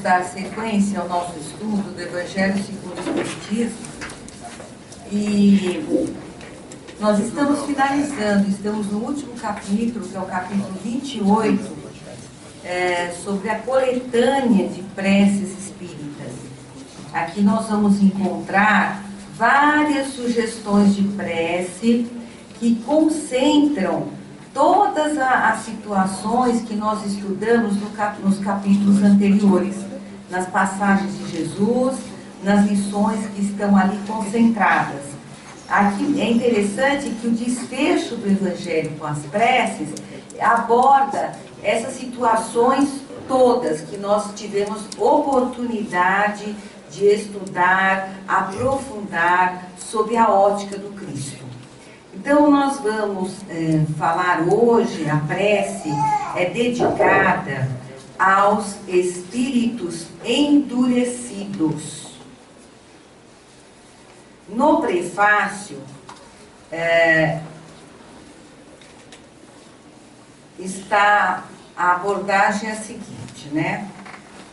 dar sequência ao nosso estudo do Evangelho segundo o Espiritismo e nós estamos finalizando, estamos no último capítulo, que é o capítulo 28, sobre a coletânea de preces espíritas. Aqui nós vamos encontrar várias sugestões de prece que concentram todas as situações que nós estudamos nos capítulos anteriores, nas passagens de Jesus, nas lições que estão ali concentradas. Aqui é interessante que o desfecho do Evangelho com as preces aborda essas situações todas que nós tivemos oportunidade de estudar, aprofundar sob a ótica do Cristo. Então nós vamos falar hoje, a prece é dedicada aos espíritos endurecidos. No prefácio está a abordagem a seguinte, né?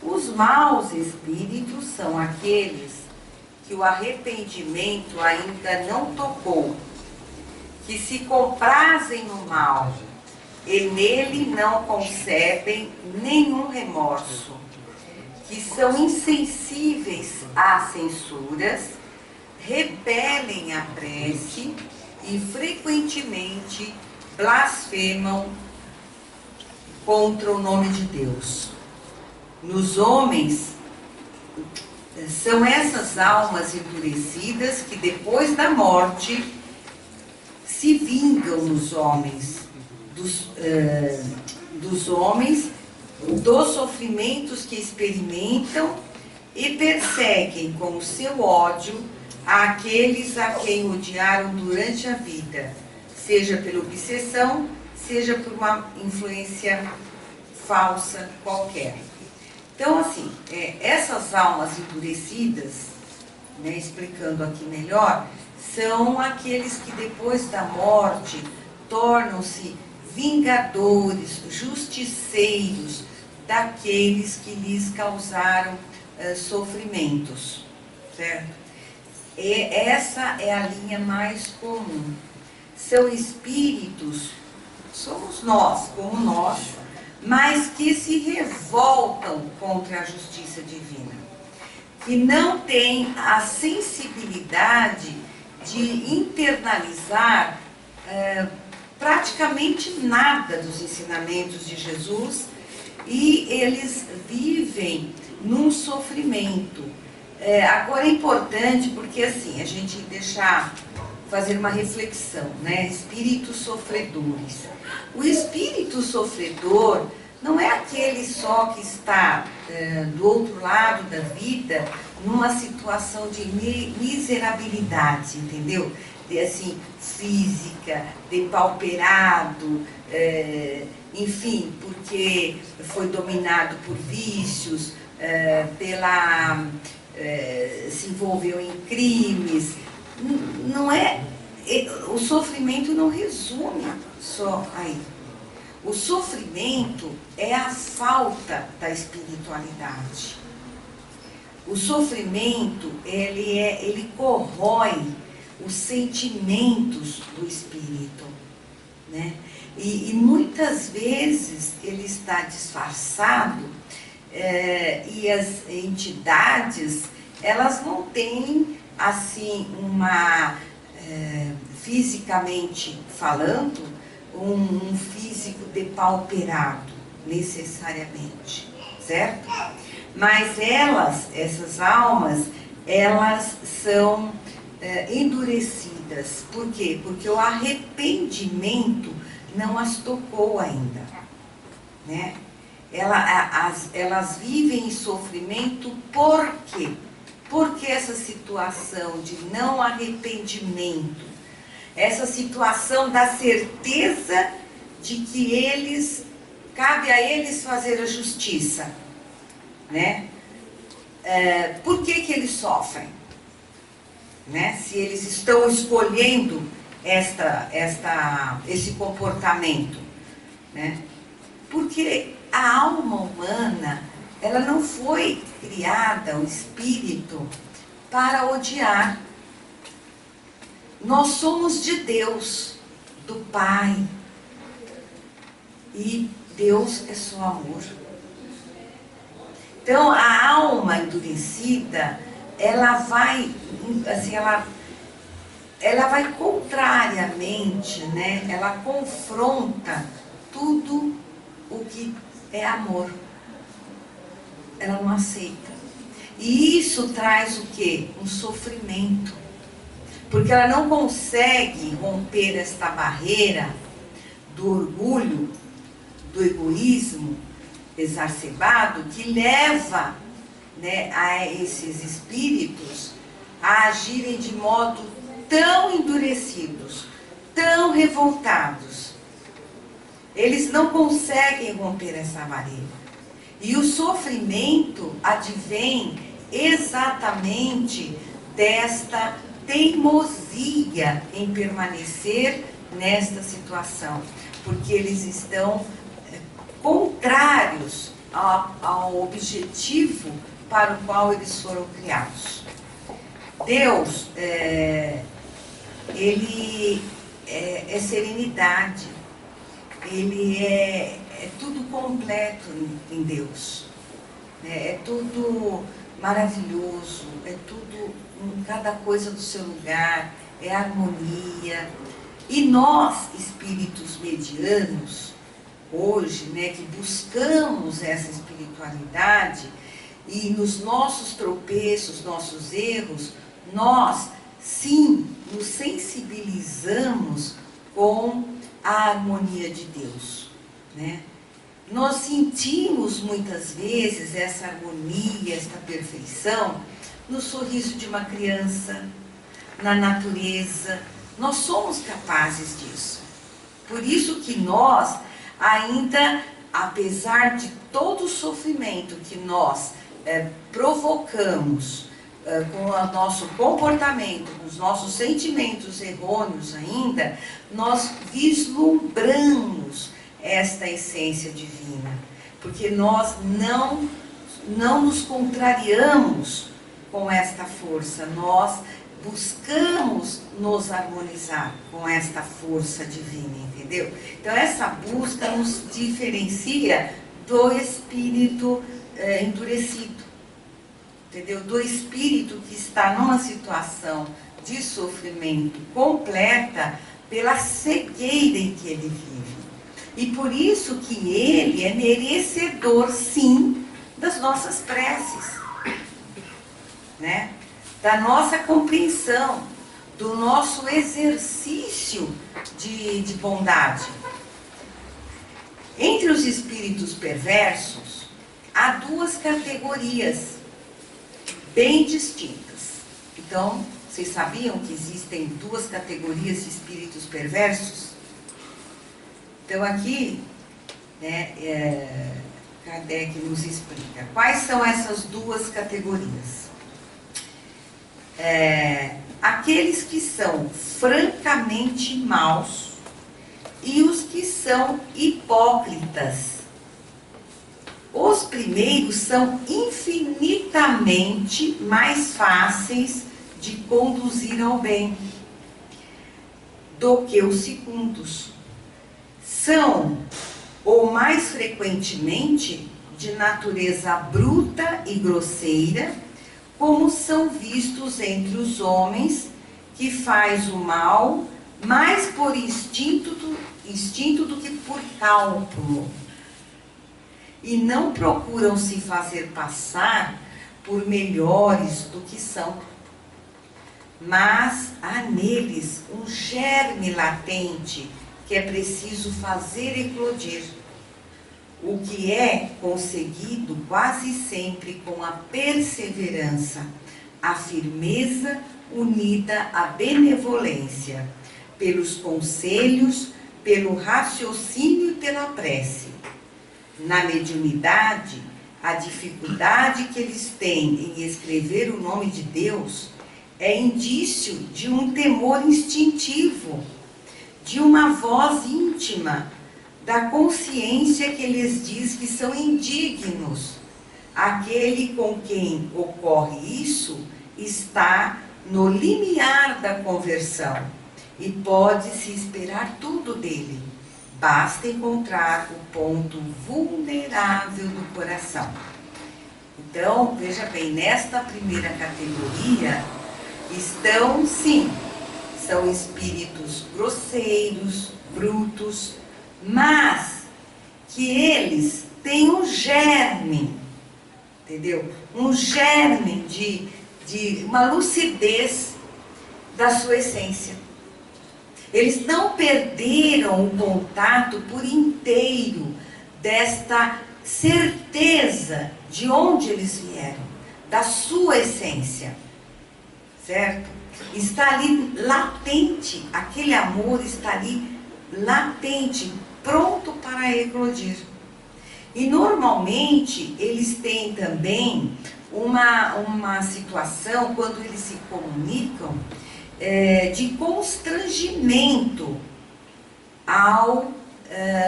Os maus espíritos são aqueles que o arrependimento ainda não tocou, que se comprazem no mal e nele não concebem nenhum remorso, que são insensíveis às censuras, repelem a prece e frequentemente blasfemam contra o nome de Deus. Nos homens, são essas almas endurecidas que depois da morte se vingam nos homens, dos homens, dos sofrimentos que experimentam e perseguem com o seu ódio aqueles a quem odiaram durante a vida, seja pela obsessão, seja por uma influência falsa qualquer. Então, assim, essas almas endurecidas, né, explicando aqui melhor, são aqueles que depois da morte tornam-se vingadores, justiceiros daqueles que lhes causaram sofrimentos, certo? E essa é a linha mais comum. São espíritos, somos nós, como nós, mas que se revoltam contra a justiça divina, que não têm a sensibilidade de internalizar praticamente nada dos ensinamentos de Jesus e eles vivem num sofrimento. Agora é importante porque assim, a gente fazer uma reflexão, né? Espíritos sofredores. O espírito sofredor não é aquele só que está do outro lado da vida numa situação de miserabilidade, entendeu? Assim, física, depauperado, enfim, porque foi dominado por vícios, se envolveu em crimes. Não é, o sofrimento não resume só aí. O sofrimento é a falta da espiritualidade. O sofrimento, ele corrói os sentimentos do espírito, né? E muitas vezes ele está disfarçado e as entidades, elas não têm assim fisicamente falando, um físico depauperado, necessariamente, certo? Mas essas almas, elas são endurecidas. Por quê? Porque o arrependimento não as tocou ainda, né? Elas vivem em sofrimento por quê? Porque essa situação de não arrependimento, essa situação da certeza de que cabe a eles fazer a justiça, né? Por que eles sofrem? Né? Se eles estão escolhendo esse comportamento, né? Porque a alma humana, ela não foi criada, o espírito, para odiar. Nós somos de Deus, do Pai. E Deus é só amor. Então, a alma endurecida, ela vai, assim, ela vai contrariamente, né? Ela confronta tudo o que é amor. Ela não aceita. E isso traz o quê? Um sofrimento. Porque ela não consegue romper esta barreira do orgulho, do egoísmo exacerbado, que leva, né, a esses espíritos a agirem de modo tão endurecidos, tão revoltados. Eles não conseguem romper essa barreira. E o sofrimento advém exatamente desta teimosia em permanecer nesta situação, porque eles estão contrários ao objetivo para o qual eles foram criados. Deus, ele é serenidade, ele é tudo completo em Deus, é tudo maravilhoso, é tudo, cada coisa do seu lugar, é harmonia. E nós, espíritos medianos, hoje, né, que buscamos essa espiritualidade, e nos nossos tropeços, nossos erros, nós, sim, nos sensibilizamos com a harmonia de Deus, né? Nós sentimos muitas vezes essa harmonia, esta perfeição, no sorriso de uma criança, na natureza. Nós somos capazes disso. Por isso que nós ainda, apesar de todo o sofrimento que nós provocamos com o nosso comportamento, com os nossos sentimentos errôneos ainda, nós vislumbramos esta essência divina, porque nós não nos contrariamos com esta força, nós buscamos nos harmonizar com esta força divina, entendeu? Então essa busca nos diferencia do espírito endurecido, entendeu? Do espírito que está numa situação de sofrimento completa pela cegueira em que ele vive. E por isso que ele é merecedor, sim, das nossas preces, né? Da nossa compreensão, do nosso exercício de bondade. Entre os espíritos perversos, há duas categorias bem distintas. Então, vocês sabiam que existem duas categorias de espíritos perversos? Então aqui, né, Kardec nos explica quais são essas duas categorias. Aqueles que são francamente maus e os que são hipócritas. Os primeiros são infinitamente mais fáceis de conduzir ao bem do que os segundos. São, ou mais frequentemente, de natureza bruta e grosseira, como são vistos entre os homens, que faz o mal mais por instinto do que por cálculo, e não procuram se fazer passar por melhores do que são. Mas há neles um germe latente que é preciso fazer eclodir, o que é conseguido quase sempre com a perseverança, a firmeza unida à benevolência, pelos conselhos, pelo raciocínio e pela prece. Na mediunidade, a dificuldade que eles têm em escrever o nome de Deus é indício de um temor instintivo, de uma voz íntima, da consciência que lhes diz que são indignos aquele com quem ocorre isso está no limiar da conversão e pode-se esperar tudo dele. Basta encontrar o ponto vulnerável do coração. Então, veja bem, nesta primeira categoria estão, sim, são espíritos grosseiros, brutos, mas que eles têm um germe, entendeu? Um germe de uma lucidez da sua essência. Eles não perderam o contato por inteiro desta certeza de onde eles vieram, da sua essência, certo? Está ali latente, aquele amor está ali latente, pronto para eclodir. E normalmente eles têm também uma situação, quando eles se comunicam, de constrangimento ao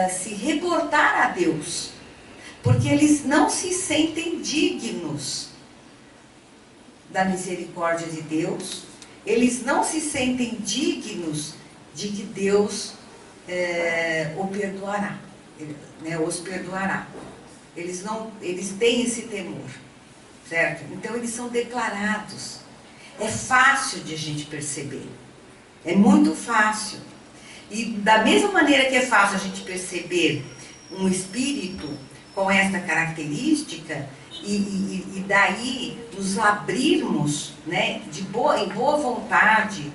se reportar a Deus, porque eles não se sentem dignos da misericórdia de Deus, eles não se sentem dignos de que Deus o perdoará, né, os perdoará. Eles têm esse temor, certo? Então eles são declarados. É fácil de a gente perceber, é muito fácil. E da mesma maneira que é fácil a gente perceber um espírito com esta característica, e daí nos abrirmos, né, em boa vontade,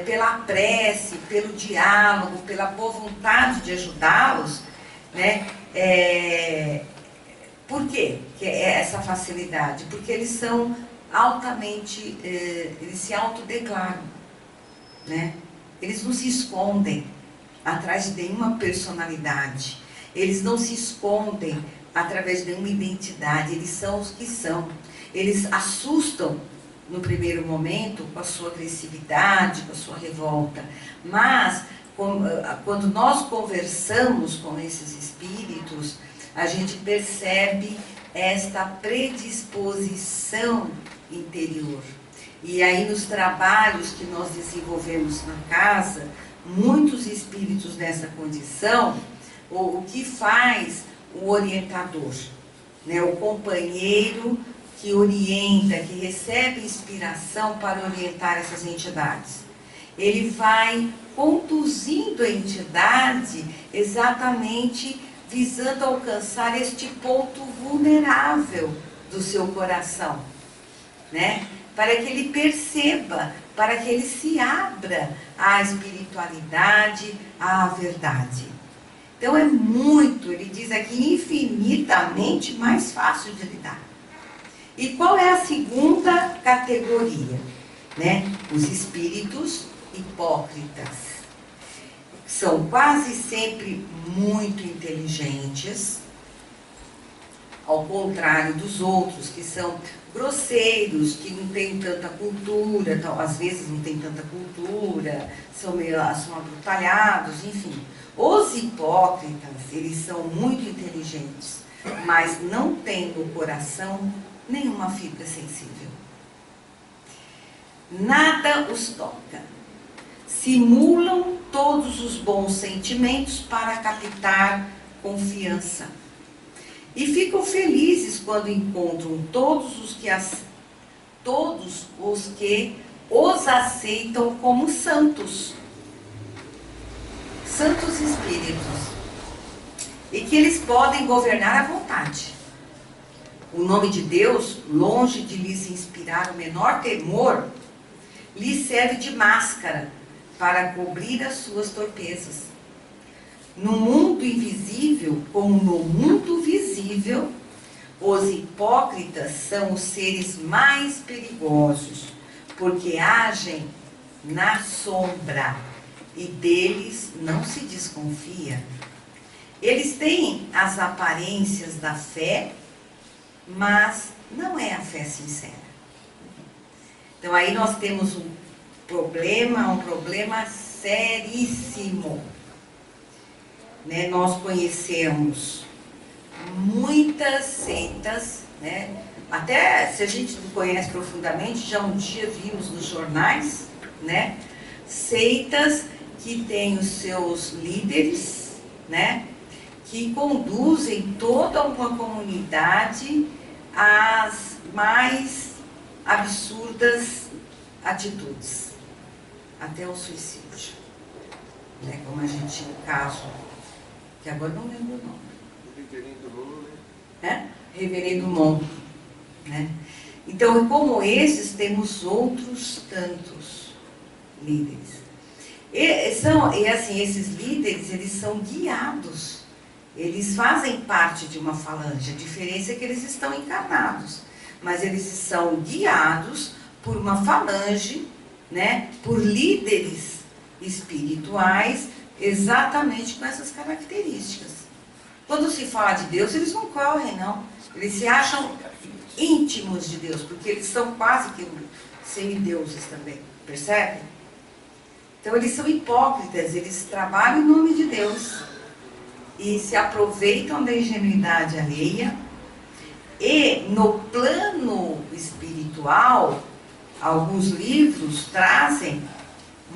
pela prece, pelo diálogo, pela boa vontade de ajudá-los, né? Por quê que é essa facilidade? Porque eles são altamente, eles se autodeclaram, né? Eles não se escondem atrás de nenhuma personalidade, eles não se escondem através de nenhuma identidade, eles são os que são. Eles assustam no primeiro momento com a sua agressividade, com a sua revolta, mas quando nós conversamos com esses espíritos, a gente percebe esta predisposição interior. E aí nos trabalhos que nós desenvolvemos na casa, muitos espíritos nessa condição, o que faz o orientador, né, o companheiro que orienta, que recebe inspiração para orientar essas entidades. Ele vai conduzindo a entidade exatamente visando alcançar este ponto vulnerável do seu coração, né? Para que ele perceba, para que ele se abra à espiritualidade, à verdade. Então é muito, ele diz aqui, infinitamente mais fácil de lidar. E qual é a segunda categoria? Né? Os espíritos hipócritas. São quase sempre muito inteligentes, ao contrário dos outros, que são grosseiros, que não têm tanta cultura, então, às vezes não têm tanta cultura, são abrutalhados, enfim. Os hipócritas, eles são muito inteligentes, mas não têm no coração nenhuma fibra sensível. Nada os toca. Simulam todos os bons sentimentos para captar confiança. E ficam felizes quando encontram todos os que os aceitam como santos. Santos espíritos. E que eles podem governar à vontade. O nome de Deus, longe de lhes inspirar o menor temor, lhes serve de máscara para cobrir as suas torpezas. No mundo invisível, como no mundo visível, os hipócritas são os seres mais perigosos, porque agem na sombra e deles não se desconfia. Eles têm as aparências da fé, mas não é a fé sincera. Então aí nós temos um problema seríssimo. Né? Nós conhecemos muitas seitas, né? Até se a gente não conhece profundamente, já um dia vimos nos jornais, né? Seitas que têm os seus líderes, né? Que conduzem toda uma comunidade às mais absurdas atitudes, até o suicídio, né? Como a gente, no caso, que agora não lembro o nome. Reverendo Mon, né? Reverendo Mon, né? Então, como esses, temos outros tantos líderes. E assim, esses líderes, eles são guiados, eles fazem parte de uma falange. A diferença é que eles estão encarnados, mas eles são guiados por uma falange, né? Por líderes espirituais, exatamente com essas características. Quando se fala de Deus, eles não correm, não. Eles se acham íntimos de Deus, porque eles são quase que semideuses também, percebe? Então eles são hipócritas, eles trabalham em nome de Deus e se aproveitam da ingenuidade alheia. E no plano espiritual, alguns livros trazem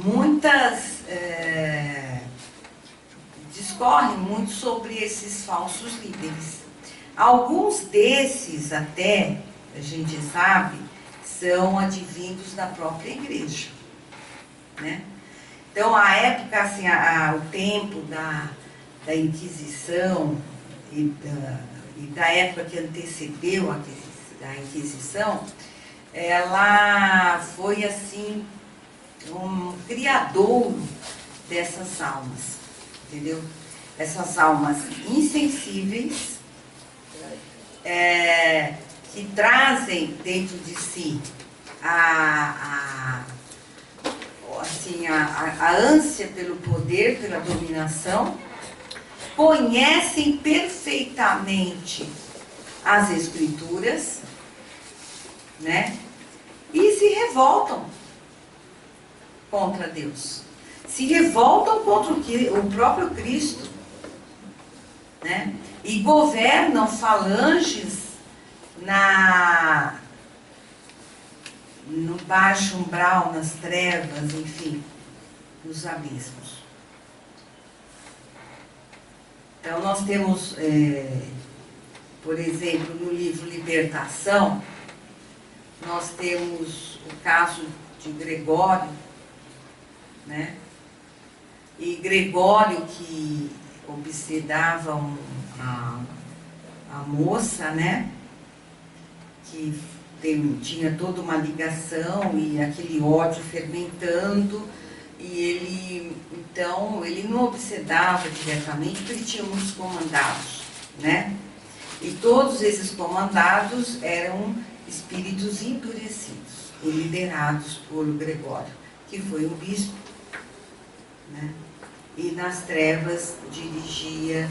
muitas... discorrem muito sobre esses falsos líderes. Alguns desses, até, a gente sabe, são advindos da própria igreja, né? Então, a época, assim, o tempo da Inquisição e da época que antecedeu a Inquisição, ela foi, assim, um criadouro dessas almas, entendeu? Essas almas insensíveis, que trazem dentro de si assim, a ânsia pelo poder, pela dominação, conhecem perfeitamente as Escrituras, né? E se revoltam contra Deus. Se revoltam contra o próprio Cristo, né? E governam falanges no baixo umbral, nas trevas, enfim, nos abismos. Então nós temos, por exemplo, no livro Libertação, nós temos o caso de Gregório, né? E Gregório, que obsedava a moça, né? Que tinha toda uma ligação e aquele ódio fermentando, e ele não obsedava diretamente, porque ele tinha muitos comandados, né? E todos esses comandados eram espíritos endurecidos e liderados por Gregório, que foi um bispo, né? E nas trevas dirigia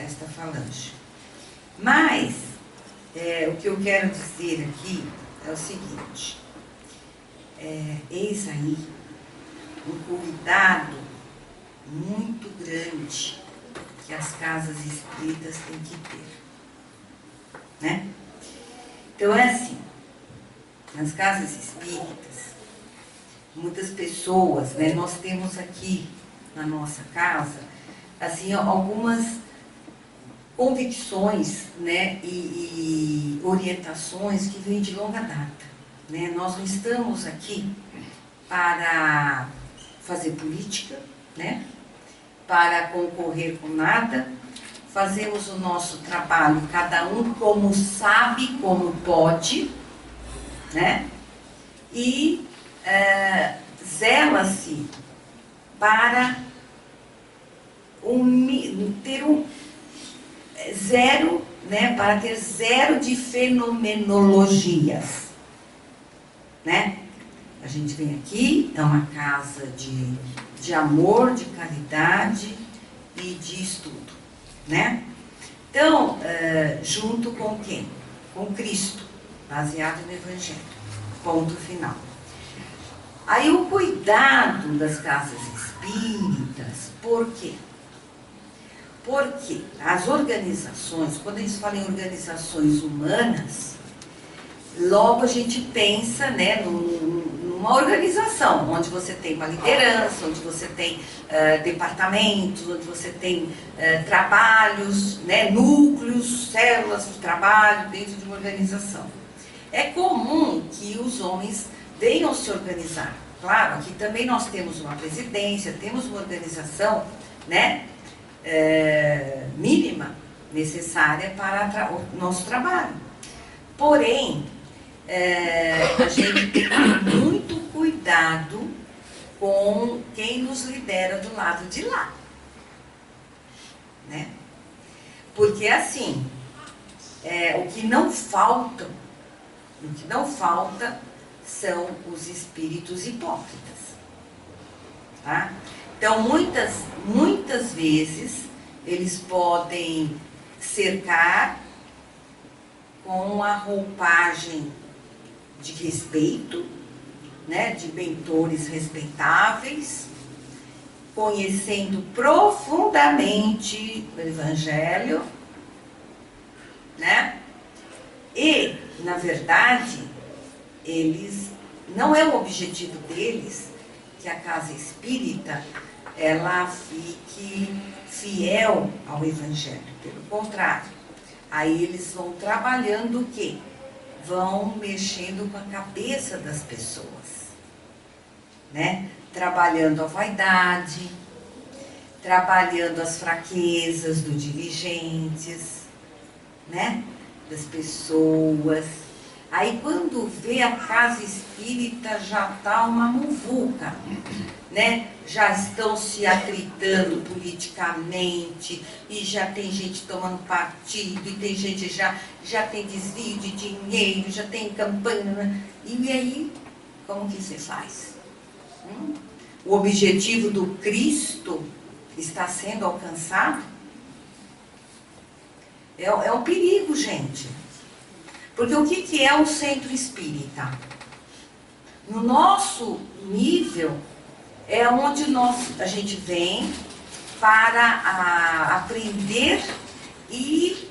esta falange. Mas o que eu quero dizer aqui é o seguinte: eis aí um cuidado muito grande que as casas espíritas têm que ter, né? Então é assim, nas casas espíritas, muitas pessoas, né, nós temos aqui na nossa casa, assim, algumas convicções, né, e orientações que vêm de longa data, né? Nós não estamos aqui para fazer política, né, para concorrer com nada. Fazemos o nosso trabalho, cada um como sabe, como pode, né, e zela-se para ter zero, né, para ter zero de fenomenologias, né? A gente vem aqui, é uma casa de amor, de caridade e de estudo, né? Então, junto com quem? Com Cristo, baseado no Evangelho, ponto final. Aí o cuidado das casas espíritas, por quê? Porque as organizações, quando a gente fala em organizações humanas, logo a gente pensa, né, numa organização, onde você tem uma liderança, onde você tem departamentos, onde você tem trabalhos, né, núcleos, células de trabalho dentro de uma organização. É comum que os homens venham se organizar. Claro, aqui também nós temos uma presidência, temos uma organização, né, mínima necessária para o nosso trabalho. Porém, a gente tem que ter muito cuidado com quem nos lidera do lado de lá, né? Porque assim, o que não falta são os espíritos hipócritas, tá? Então, muitas vezes, eles podem cercar com a roupagem de respeito, né, de mentores respeitáveis, conhecendo profundamente o Evangelho, né? E, na verdade, não é o objetivo deles que a casa espírita ela fique fiel ao Evangelho. Pelo contrário, aí eles vão trabalhando o quê? Vão mexendo com a cabeça das pessoas, né? Trabalhando a vaidade, trabalhando as fraquezas dos dirigentes, né? Das pessoas. Aí quando vê a casa espírita já está uma muvuca, né? Já estão se atritando politicamente e já tem gente tomando partido e tem gente já tem desvio de dinheiro, já tem campanha, né? E aí, como que se faz? O objetivo do Cristo está sendo alcançado? É um perigo, gente. Porque o que é o centro espírita? No nosso nível, é onde a gente vem para aprender e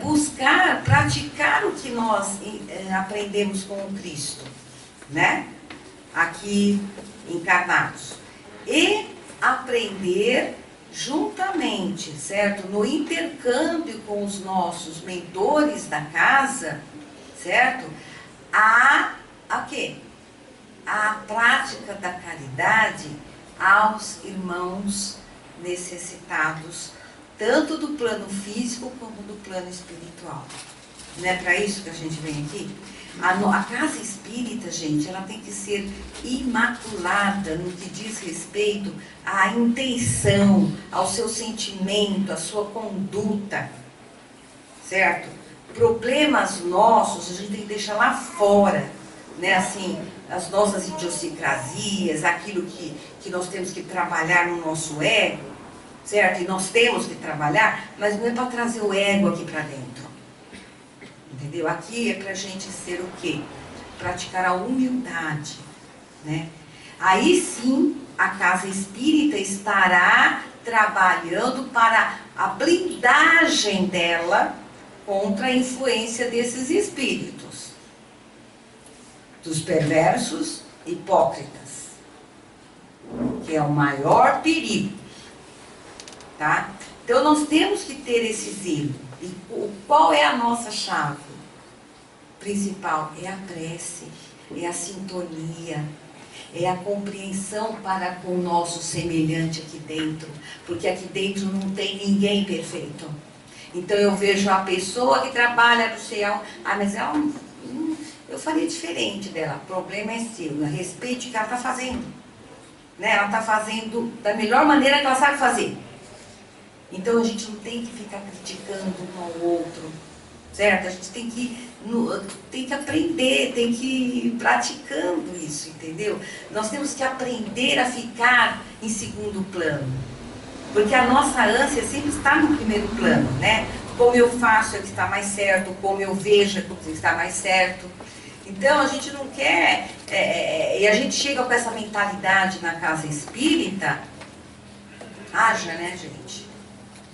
buscar, praticar o que nós aprendemos com o Cristo, né? Aqui encarnados. E aprender juntamente, certo? No intercâmbio com os nossos mentores da casa, certo? A quê? A prática da caridade aos irmãos necessitados, tanto do plano físico como do plano espiritual. Não é para isso que a gente vem aqui? A casa espírita, gente, ela tem que ser imaculada no que diz respeito à intenção, ao seu sentimento, à sua conduta, certo? Problemas nossos, a gente tem que deixar lá fora, né? Assim, as nossas idiosincrasias, aquilo que nós temos que trabalhar no nosso ego, certo? E nós temos que trabalhar, mas não é para trazer o ego aqui para dentro. Entendeu? Aqui é para a gente ser o quê? Praticar a humildade, né? Aí sim, a casa espírita estará trabalhando para a blindagem dela contra a influência desses espíritos, dos perversos hipócritas, que é o maior perigo, tá? Então nós temos que ter esse zelo. E qual é a nossa chave principal? É a prece, é a sintonia, é a compreensão para com o nosso semelhante aqui dentro, porque aqui dentro não tem ninguém perfeito. Então eu vejo a pessoa que trabalha no céu, mas ela eu faria diferente dela. O problema é seu, a respeito do que ela está fazendo, né? Ela está fazendo da melhor maneira que ela sabe fazer. Então a gente não tem que ficar criticando um ao outro, certo? A gente tem que aprender, tem que ir praticando isso, entendeu? Nós temos que aprender a ficar em segundo plano, porque a nossa ânsia sempre está no primeiro plano, né? Como eu faço é que está mais certo, como eu vejo é que está mais certo. Então a gente não quer, e a gente chega com essa mentalidade na casa espírita, haja, né, gente?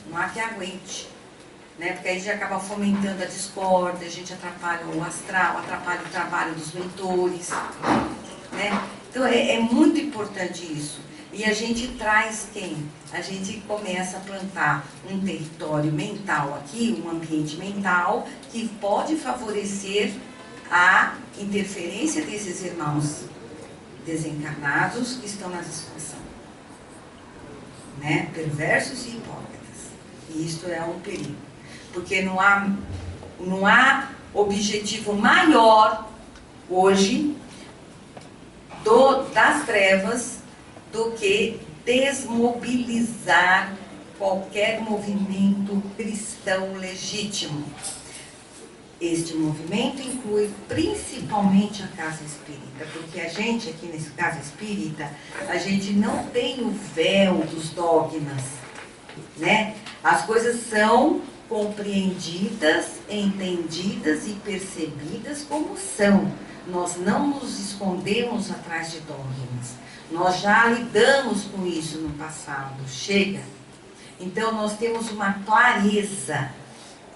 não há que aguente. Né? Porque aí a gente acaba fomentando a discórdia, a gente atrapalha o astral, atrapalha o trabalho dos mentores. Né? Então é muito importante isso. E a gente traz quem? A gente começa a plantar um território mental aqui, um ambiente mental, que pode favorecer a interferência desses irmãos desencarnados que estão na disfunção. Né? Perversos e hipócritas. E isto é um perigo. Porque não há objetivo maior hoje das trevas do que desmobilizar qualquer movimento cristão legítimo. Este movimento inclui principalmente a casa espírita, porque a gente aqui nesse casa espírita, a gente não tem o véu dos dogmas, né? As coisas são compreendidas, entendidas e percebidas como são. Nós não nos escondemos atrás de dogmas. Nós já lidamos com isso no passado. Chega. Então nós temos uma clareza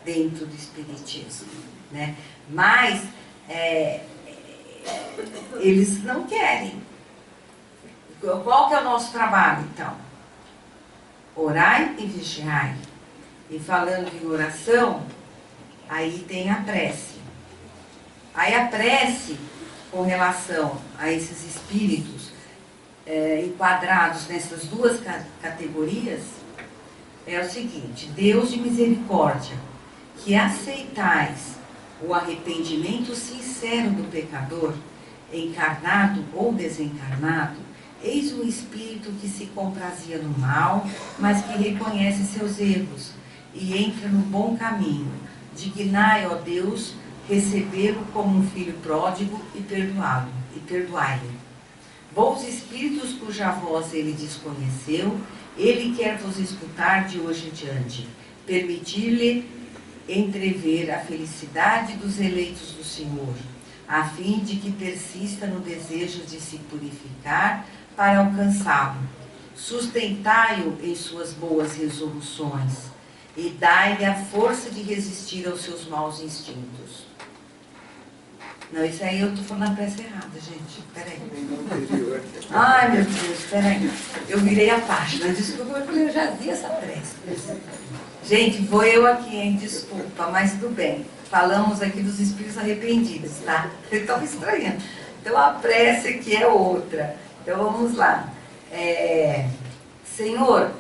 dentro do Espiritismo, né? Mas eles não querem. Qual que é o nosso trabalho, então? Orai e vigiai. E falando em oração, aí tem a prece. Aí a prece, com relação a esses espíritos enquadrados nessas duas categorias, é o seguinte: Deus de misericórdia, que aceitais o arrependimento sincero do pecador, encarnado ou desencarnado, eis um espírito que se comprazia no mal, mas que reconhece seus erros e entra no bom caminho. Dignai, ó Deus, recebê-lo como um filho pródigo e perdoá-lo, e perdoai-lhe. Bons espíritos cuja voz ele desconheceu, ele quer vos escutar de hoje em diante, permitir-lhe entrever a felicidade dos eleitos do Senhor, a fim de que persista no desejo de se purificar para alcançá-lo. Sustentai-o em suas boas resoluções e dai-lhe a força de resistir aos seus maus instintos. Não, isso aí eu estou falando a peça errada, gente. Peraí. Ai, meu Deus, peraí. Eu virei a página. Desculpa, eu já vi essa prece. Gente, vou eu aqui, hein? Desculpa, mas tudo bem. Falamos aqui dos espíritos arrependidos, tá? Vocês estão me estranhando. Então a prece aqui é outra. Então vamos lá. Senhor,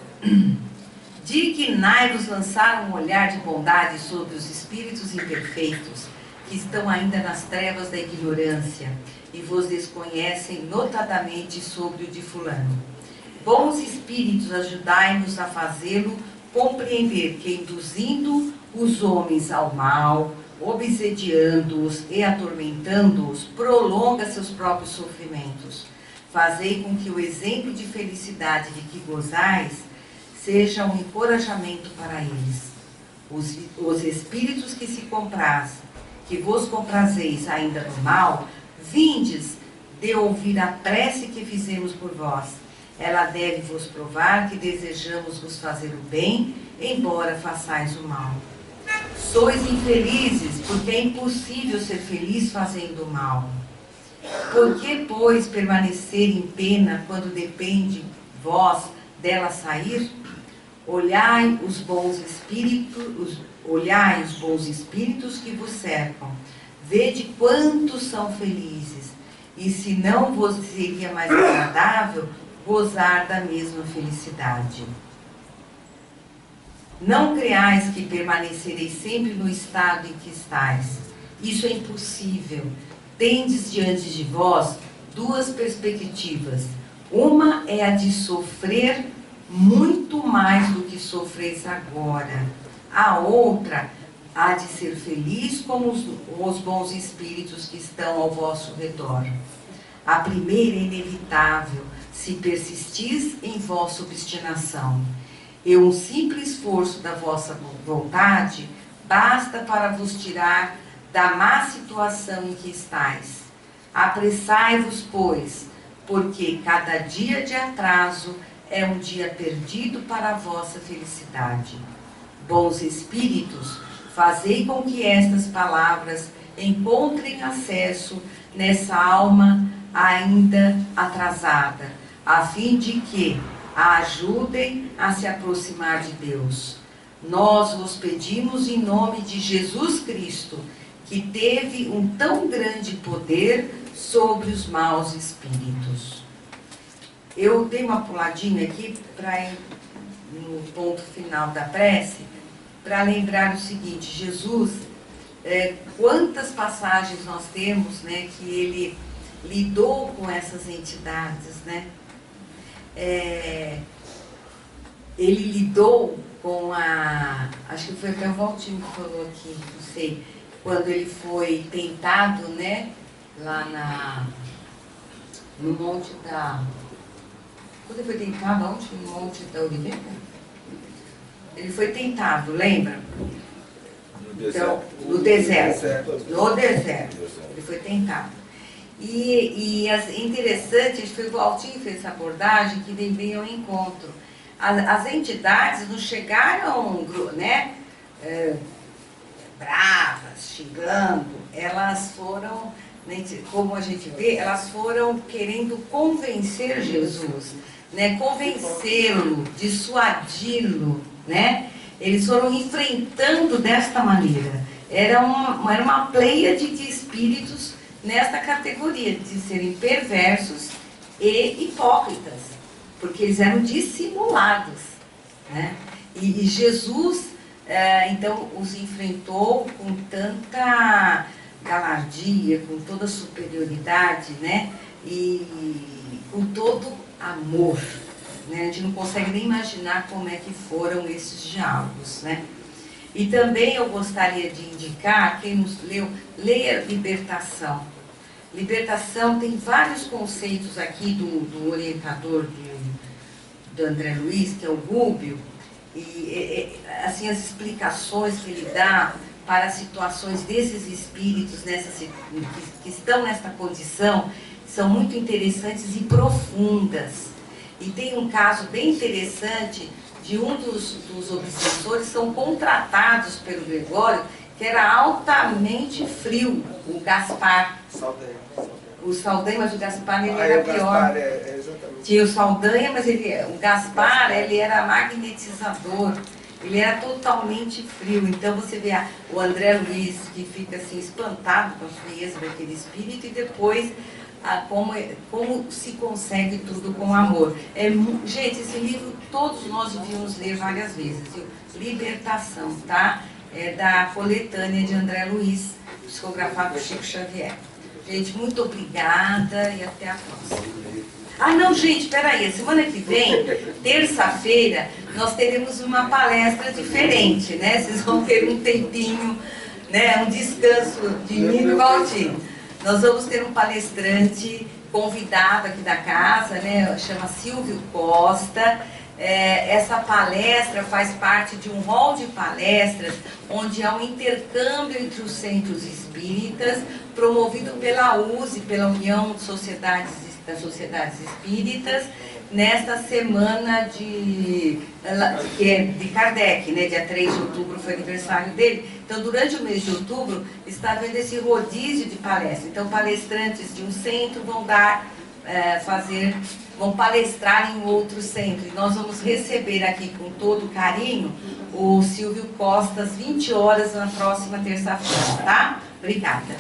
dignai-vos lançar um olhar de bondade sobre os espíritos imperfeitos que estão ainda nas trevas da ignorância e vos desconhecem notadamente sobre o de fulano. Bons espíritos, ajudai-nos a fazê-lo compreender que, induzindo os homens ao mal, obsediando-os e atormentando-os, prolonga seus próprios sofrimentos. Fazei com que o exemplo de felicidade de que gozais seja um encorajamento para eles. Os espíritos que se comprazem, que vos comprazeis ainda no mal, vindes de ouvir a prece que fizemos por vós. Ela deve vos provar que desejamos vos fazer o bem, embora façais o mal. Sois infelizes, porque é impossível ser feliz fazendo o mal. Por que, pois, permanecer em pena quando depende vós dela sair? Olhai os bons espíritos que vos cercam. Vede quantos são felizes. E se não vos seria mais agradável gozar da mesma felicidade. Não creais que permanecereis sempre no estado em que estáis. Isso é impossível. Tendes diante de vós duas perspectivas. Uma é a de sofrer muito mais do que sofreis agora. A outra, a de ser feliz como os bons espíritos que estão ao vosso redor. A primeira é inevitável, se persistis em vossa obstinação. E um simples esforço da vossa vontade basta para vos tirar da má situação em que estáis. Apressai-vos, pois, porque cada dia de atraso é um dia perdido para a vossa felicidade. bons espíritos, fazei com que estas palavras encontrem acesso nessa alma ainda atrasada, a fim de que a ajudem a se aproximar de Deus. Nós vos pedimos em nome de Jesus Cristo, que teve um tão grande poder sobre os maus espíritos. Eu dei uma puladinha aqui para ir no ponto final da prece, para lembrar o seguinte: Jesus, quantas passagens nós temos, né, que ele lidou com essas entidades, né? Ele lidou com acho que foi até o Valtinho que falou aqui, não sei, quando ele foi tentado, né, lá no Monte da... Quando ele foi tentado, onde? No Monte da Oliveira? Ele foi tentado, lembra? Então, no deserto. No deserto. Ele foi tentado. E interessante, foi o Valtinho que fez essa abordagem, que vem ao encontro. As entidades não chegaram, né, bravas, xingando, elas foram, como a gente vê, elas foram querendo convencer Jesus, né, convencê-lo, dissuadi-lo, né? Eles foram enfrentando desta maneira. Era uma pleiade de espíritos nesta categoria, de serem perversos e hipócritas, porque eles eram dissimulados, né? E Jesus, então, os enfrentou com tanta galardia, com toda superioridade, né? E com todo amor, né? A gente não consegue nem imaginar como é que foram esses diálogos, né? E também eu gostaria de indicar, quem nos leu, leia Libertação. Libertação tem vários conceitos aqui do orientador do André Luiz, que é o Rúbio, e assim, as explicações que ele dá para as situações desses espíritos que estão nesta condição são muito interessantes e profundas. E tem um caso bem interessante de um dos obsessores, são contratados pelo Gregório, que era altamente frio, o Gaspar. O Saldanha, mas o Gaspar ele era pior. Tinha o Saldanha, mas o Gaspar ele era magnetizador, ele era totalmente frio. Então você vê o André Luiz, que fica assim espantado com a frieza daquele espírito, e depois como se consegue tudo com amor. Gente, esse livro todos nós devíamos ler várias vezes, viu? Libertação, tá? É da coletânea de André Luiz, psicografado por Chico Xavier. Gente, muito obrigada e até a próxima. Ah, não, gente, peraí, semana que vem, terça-feira, nós teremos uma palestra diferente, né? Vocês vão ter um tempinho, né? Um descanso de mim e do Valtinho. Nós vamos ter um palestrante convidado aqui da casa, né? Chama Silvio Costa. Essa palestra faz parte de um hall de palestras onde há um intercâmbio entre os centros espíritas, promovido pela USE, pela União das Sociedades Espíritas, nesta semana de Kardec, né? Dia 3 de outubro foi aniversário dele. Então, durante o mês de outubro, está havendo esse rodízio de palestras. Então, palestrantes de um centro vão palestrar em outro centro. E nós vamos receber aqui com todo carinho o Silvio Costa às 20 horas na próxima terça-feira, tá? Obrigada.